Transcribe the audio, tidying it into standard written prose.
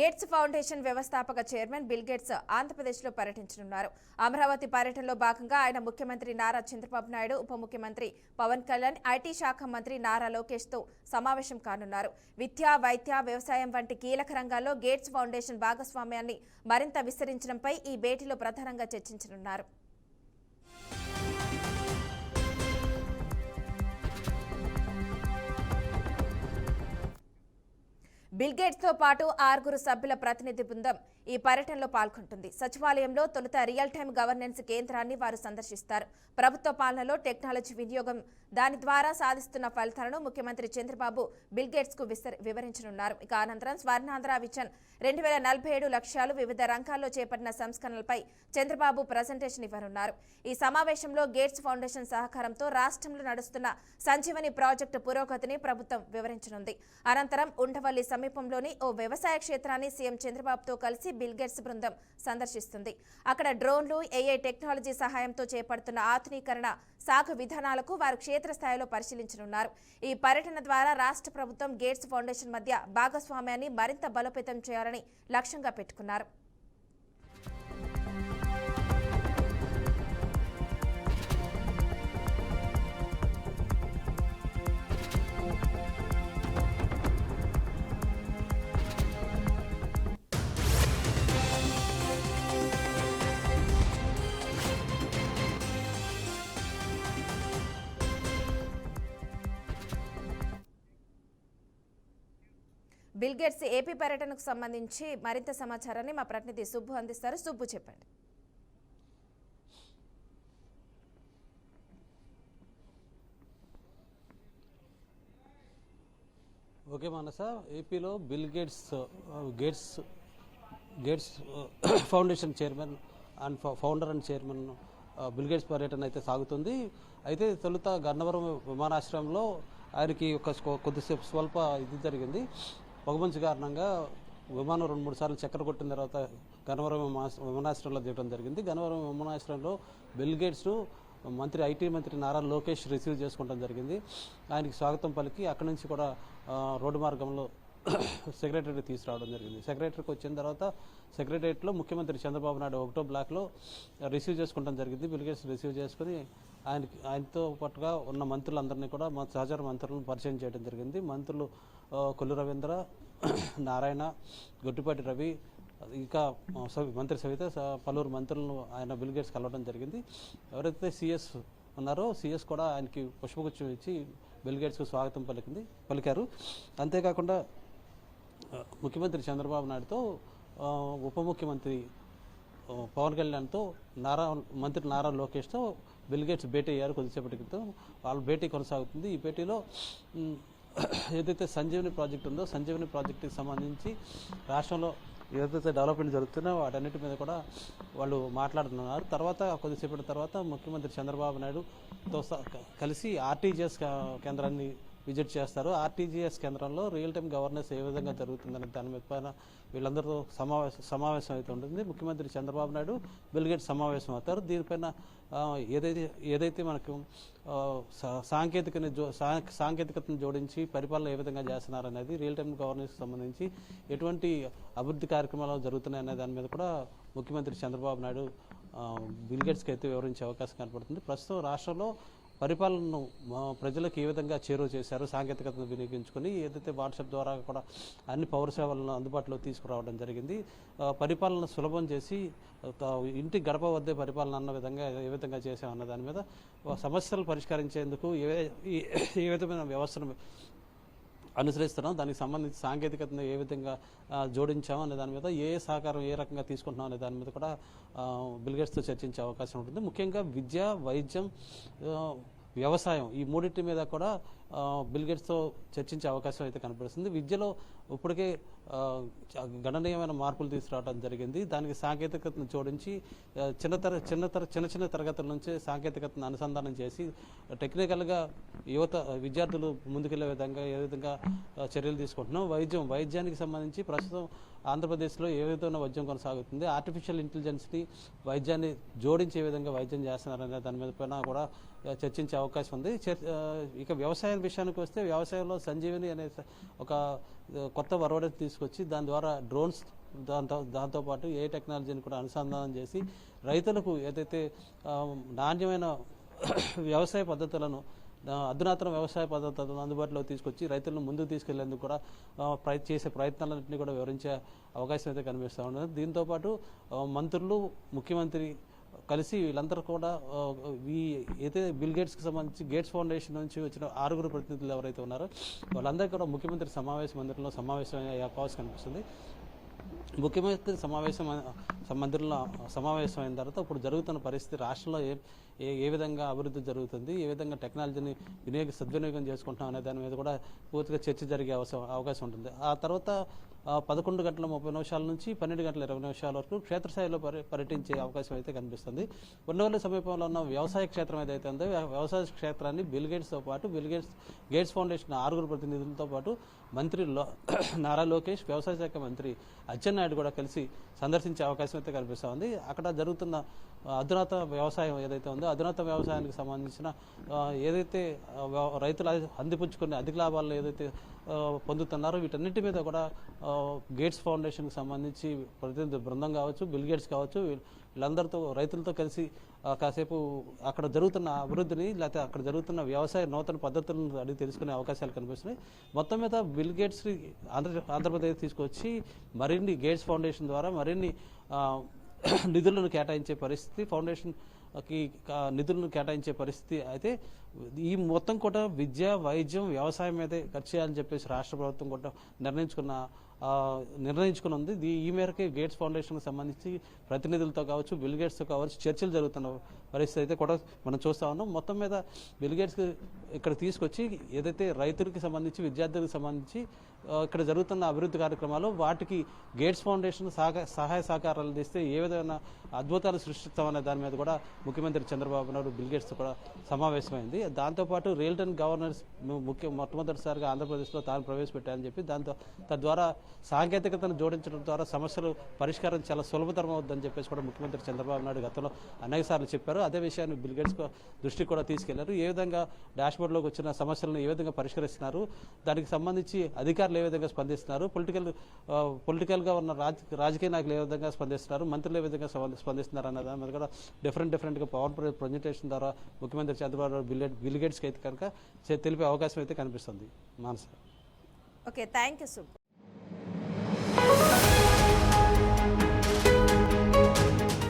Gates foundation వ్యవస్థాపక chairman bill gates ఆంధ్రప్రదేశ్లో పర్యటించనున్నారు. అమరావతి పర్యటనలో భాగంగా ఆయన ముఖ్యమంత్రి నారా చంద్రబాబు నాయుడు, ఉప ముఖ్యమంత్రి పవన్ కళ్యాణ్, ఐటీ శాఖ మంత్రి నారా లోకేష్తో సమావేశం కానున్నారు. విద్య, వైద్య, వ్యవసాయం వంటి కీలక రంగాల్లో గేట్స్ ఫౌండేషన్ భాగస్వామ్యాన్ని మరింత విస్తరించడంపై ఈ భేటీలో ప్రధానంగా చర్చించనున్నారు. బిల్ గేట్స్ తో పాటు 6 సభ్యుల ప్రతినిధి బృందం ఈ పర్యటనలో పాల్గొంటుంది. సచివాలయంలో తొలుత రియల్ టైమ్ గవర్నెన్స్ కేంద్రాన్ని వారు సందర్శిస్తారు. ప్రభుత్వ పాలనలో టెక్నాలజీ వినియోగం, దాని ద్వారా సాధిస్తున్న ఫలితాలను ముఖ్యమంత్రి చంద్రబాబు బిల్ గేట్స్ కు వివరించనున్నారు. ఇక అనంతరం స్వర్ణాంధ్ర విజన్ 2047 లక్ష్యాలు, వివిధ రంగాల్లో చేపట్టిన సంస్కరణలపై చంద్రబాబు ప్రజెంటేషన్ ఇవ్వనున్నారు. ఈ సమావేశంలో గేట్స్ ఫౌండేషన్ సహకారంతో రాష్ట్రంలో నడుస్తున్న సంజీవని ప్రాజెక్టు పురోగతిని ప్రభుత్వం వివరించనుంది. అనంతరం ఉండవల్లి సమీపంలోని ఓ వ్యవసాయ క్షేత్రాన్ని సీఎం చంద్రబాబుతో కలిసి బిల్ గేట్స్ బృందం సందర్శిస్తుంది. అక్కడ డ్రోన్లు, ఏఐ టెక్నాలజీ సహాయంతో చేపడుతున్న ఆధునీకరణ సాగు విధానాలకు వారు క్షేత్రస్థాయిలో పరిశీలించనున్నారు. ఈ పర్యటన ద్వారా రాష్ట్ర ప్రభుత్వం గేట్స్ ఫౌండేషన్ మధ్య భాగస్వామ్యాన్ని మరింత బలోపేతం చేయాలని లక్ష్యంగా పెట్టుకున్నారు. బిల్ గేట్స్ ఏపీ పర్యటనకు సంబంధించి మరింత సమాచారాన్ని మా ప్రతినిధి సుబ్బు అందిస్తారు. సుబ్బు, చెప్పండి. ఓకే మానస, ఏపీలో bill gates foundation chairman and founder and chairman bill gates పర్యటన అయితే సాగుతుంది. అయితే తొలుత గన్నవరం విమానాశ్రయంలో ఆయనకి కొద్దిసేపు స్వల్ప ఇది జరిగింది. పొగమంచు కారణంగా విమానం 2-3 సార్లు చక్కెర కొట్టిన తర్వాత గన్నవరం విమానాశ్రయంలో దిగడం జరిగింది. గన్నవరం విమానాశ్రయంలో బిల్ గేట్స్ ఐటీ మంత్రి నారా లోకేష్ రిసీవ్ చేసుకోవడం జరిగింది. ఆయనకి స్వాగతం పలికి అక్కడి నుంచి కూడా రోడ్డు మార్గంలో సెక్రటరీ తీసుకురావడం జరిగింది. సెక్రటరీకి వచ్చిన తర్వాత సెక్రటరియట్లో ముఖ్యమంత్రి చంద్రబాబు నాయుడు 1వ బ్లాక్లో రిసీవ్ చేసుకోవడం జరిగింది. బిల్ గేట్స్ రిసీవ్ చేసుకుని ఆయనతో పాటుగా ఉన్న మంత్రులందరినీ కూడా మా సహచర మంత్రులను పరిచయం చేయడం జరిగింది. మంత్రులు కొల్లు రవీంద్ర, నారాయణ, గొట్టిపాటి రవి, ఇంకా మంత్రి సవిత, పలువురు మంత్రులను ఆయన బిల్ గేట్స్ కలవడం జరిగింది. ఎవరైతే సిఎస్ ఉన్నారో సిఎస్ కూడా ఆయనకి పుష్పగుచ్చం ఇచ్చి బిల్ గేట్స్కు స్వాగతం పలికారు. అంతేకాకుండా ముఖ్యమంత్రి చంద్రబాబు నాయుడుతో, ఉప ముఖ్యమంత్రి పవన్ కళ్యాణ్తో, మంత్రి నారా లోకేష్తో బిల్ గేట్స్ భేటీ అయ్యారు. కొద్దిసేపటి క్రితం వాళ్ళ భేటీ కొనసాగుతుంది. ఈ భేటీలో ఏదైతే సంజీవని ప్రాజెక్ట్ ఉందో సంజీవని ప్రాజెక్టుకి సంబంధించి రాష్ట్రంలో ఏదైతే డెవలప్మెంట్ జరుగుతున్నాయో వాటన్నిటి మీద కూడా వాళ్ళు మాట్లాడుతున్నారు. తర్వాత కొద్దిసేపటి తర్వాత ముఖ్యమంత్రి చంద్రబాబు నాయుడుతో కలిసి ఆర్టీజీఎస్ కేంద్రాన్ని విజిట్ చేస్తారు. ఆర్టీజీఎస్ కేంద్రంలో రియల్ టైమ్ గవర్నెన్స్ ఏ విధంగా జరుగుతుందనే దాని మీద పైన వీళ్ళందరితో సమావేశం అయితే ఉంటుంది. ముఖ్యమంత్రి చంద్రబాబు నాయుడు, బిల్ గేట్స్ సమావేశం అవుతారు. దీనిపైన ఏదైతే మనకు సాంకేతికతను జోడించి పరిపాలన ఏ విధంగా చేస్తున్నారు అనేది, రియల్ టైమ్ గవర్నెన్స్కి సంబంధించి ఎటువంటి అభివృద్ధి కార్యక్రమాలు జరుగుతున్నాయనే దాని మీద కూడా ముఖ్యమంత్రి చంద్రబాబు నాయుడు బిల్ గేట్స్కి అయితే వివరించే అవకాశం కనపడుతుంది. ప్రస్తుతం రాష్ట్రంలో పరిపాలనను ప్రజలకు ఏ విధంగా చేరువ చేశారు, సాంకేతికతను వినియోగించుకొని ఏదైతే వాట్సాప్ ద్వారా కూడా అన్ని పౌర సేవలను అందుబాటులో తీసుకురావడం జరిగింది. పరిపాలన సులభం చేసి ఇంటి గడప వద్దే పరిపాలన అన్న విధంగా ఏ విధంగా చేశామన్న దాని మీద సమస్యలు పరిష్కరించేందుకు ఏ విధమైన వ్యవస్థను అనుసరిస్తున్నాం, దానికి సంబంధించి సాంకేతికతను ఏ విధంగా జోడించాము అనే దాని మీద, ఏ సహకారం ఏ రకంగా తీసుకుంటున్నాం అనే దాని మీద కూడా బిల్ గేట్స్తో చర్చించే అవకాశం ఉంటుంది. ముఖ్యంగా విద్య, వైద్యం, వ్యవసాయం ఈ మూడింటి మీద కూడా బిల్ గేట్స్తో చర్చించే అవకాశం అయితే కనపడుతుంది. విద్యలో ఇప్పటికే గణనీయమైన మార్పులు తీసుకురావడం జరిగింది. దానికి సాంకేతికతను జోడించి చిన్న తరగతుల నుంచి సాంకేతికతను అనుసంధానం చేసి టెక్నికల్గా విద్యార్థులు ముందుకెళ్లే విధంగా ఏ విధంగా చర్యలు తీసుకుంటున్నాం. వైద్యానికి సంబంధించి ప్రస్తుతం ఆంధ్రప్రదేశ్లో ఏ విధమైన వైద్యం కొనసాగుతుంది, ఆర్టిఫిషియల్ ఇంటెలిజెన్స్ని వైద్యాన్ని జోడించే విధంగా వైద్యం చేస్తున్నారనే దాని మీద పైన కూడా చర్చించే అవకాశం ఉంది. ఇక వ్యవసాయం విషయానికి వస్తే వ్యవసాయంలో సంజీవిని అనే ఒక కొత్త ఒరవడిని తీసుకొచ్చి దాని ద్వారా డ్రోన్స్ దాంతోపాటు ఏ టెక్నాలజీని కూడా అనుసంధానం చేసి రైతులకు ఏదైతే నాణ్యమైన వ్యవసాయ పద్ధతులను అధునాతన వ్యవసాయ పద్ధతులను అందుబాటులో తీసుకొచ్చి రైతులను ముందుకు తీసుకెళ్లేందుకు కూడా చేసే ప్రయత్నాలన్నింటినీ కూడా వివరించే అవకాశం అయితే కనిపిస్తూ ఉన్నది. దీంతోపాటు మంత్రులు, ముఖ్యమంత్రి కలిసి వీళ్ళందరూ కూడా అయితే బిల్ గేట్స్కి సంబంధించి గేట్స్ ఫౌండేషన్ నుంచి వచ్చిన 6 ప్రతినిధులు ఎవరైతే ఉన్నారో వాళ్ళందరూ కూడా ముఖ్యమంత్రి మందిరంలో సమావేశం అయ్యే అవకాశం కనిపిస్తుంది. ముఖ్యమంత్రి మందిరంలో సమావేశమైన తర్వాత ఇప్పుడు జరుగుతున్న పరిస్థితి రాష్ట్రంలో ఏ విధంగా అభివృద్ధి జరుగుతుంది, ఏ విధంగా టెక్నాలజీని సద్వినియోగం చేసుకుంటున్నాం అనే దాని మీద కూడా పూర్తిగా చర్చ జరిగే అవకాశం ఉంటుంది. ఆ తర్వాత 11:30 నుంచి 12:20 వరకు క్షేత్రస్థాయిలో పర్యటించే అవకాశం అయితే కనిపిస్తుంది. ఉన్నవల్లి సమీపంలో ఉన్న వ్యవసాయ క్షేత్రం ఏదైతే ఉందో వ్యవసాయ క్షేత్రాన్ని బిల్ గేట్స్తో పాటు గేట్స్ ఫౌండేషన్ 6 ప్రతినిధులతో పాటు మంత్రి నారా లోకేష్, వ్యవసాయ శాఖ మంత్రి అచ్చెన్నాయుడు కూడా కలిసి సందర్శించే అవకాశం అయితే కనిపిస్తూ ఉంది. అక్కడ జరుగుతున్న అధునాతన వ్యవసాయం ఏదైతే ఉందో అధునాతన వ్యవసాయానికి సంబంధించిన ఏదైతే రైతులు అందిపుచ్చుకునే అధిక లాభాలను ఏదైతే పొందుతున్నారో వీటన్నిటి మీద కూడా గేట్స్ ఫౌండేషన్కి సంబంధించి ప్రతినిధి బృందం కావచ్చు, బిల్ గేట్స్ కావచ్చు, వీళ్ళందరితో రైతులతో కలిసి కాసేపు అక్కడ జరుగుతున్న అభివృద్ధిని లేకపోతే అక్కడ జరుగుతున్న వ్యవసాయ నూతన పద్ధతులను అడిగి తెలుసుకునే అవకాశాలు కనిపిస్తున్నాయి. మొత్తం మీద బిల్ గేట్స్ ఆంధ్రప్రదేశ్ తీసుకొచ్చి మరిన్ని గేట్స్ ఫౌండేషన్ ద్వారా మరిన్ని నిధులను కేటాయించే పరిస్థితి, ఫౌండేషన్కి నిధులను కేటాయించే పరిస్థితి అయితే ఈ మొత్తం కూడా విద్య, వైద్యం, వ్యవసాయం మీదే ఖర్చు చేయాలని చెప్పేసి రాష్ట్ర ప్రభుత్వం కూడా నిర్ణయించుకుని ఉంది. ఈ మేరకే గేట్స్ ఫౌండేషన్కి సంబంధించి ప్రతినిధులతో కావచ్చు, బిల్ గేట్స్తో కావచ్చు చర్చలు జరుగుతున్న పరిస్థితి అయితే కూడా మనం చూస్తూ ఉన్నాం. మొత్తం మీద బిల్ గేట్స్కి ఇక్కడ తీసుకొచ్చి ఏదైతే రైతులకి సంబంధించి, విద్యార్థులకు సంబంధించి ఇక్కడ జరుగుతున్న అభివృద్ధి కార్యక్రమాలు వాటికి గేట్స్ ఫౌండేషన్ సహాయ సహకారాలు తీస్తే ఏ విధమైన అద్భుతాలు సృష్టిస్తామనే దాని మీద కూడా ముఖ్యమంత్రి చంద్రబాబు నాయుడు బిల్ గేట్స్ కూడా సమావేశమైంది. దాంతోపాటు రియల్ టైమ్ గవర్నెన్స్ మొట్టమొదటిసారిగా ఆంధ్రప్రదేశ్లో తాను ప్రవేశపెట్టాలని చెప్పి తద్వారా సాంకేతికతను జోడించడం ద్వారా సమస్యలు పరిష్కారం చాలా సులభతరం అవుతుందని చెప్పేసి కూడా ముఖ్యమంత్రి చంద్రబాబు నాయుడు గతంలో అనేక సార్లు చెప్పారు. అదే విషయాన్ని బిల్ గేట్స్ దృష్టికి కూడా తీసుకెళ్లారు. ఏ విధంగా డాష్బోర్డ్లోకి వచ్చిన సమస్యలను ఏ విధంగా పరిష్కరిస్తున్నారు, దానికి సంబంధించి అధికారులు ఏ విధంగా స్పందిస్తున్నారు, పొలిటికల్గా ఉన్న రాజకీయ నాయకులు ఏ విధంగా స్పందిస్తున్నారు, మంత్రులు ఏ విధంగా స్పందిస్తున్నారు అన్న దాని మీద కూడా డిఫరెంట్గా పవర్ ప్రజెంటేషన్ ద్వారా ముఖ్యమంత్రి చంద్రబాబు నాయుడు బిల్ గేట్స్కి అయితే కనుక తెలిపే అవకాశం అయితే కనిపిస్తుంది. మానస. Okay, thank you.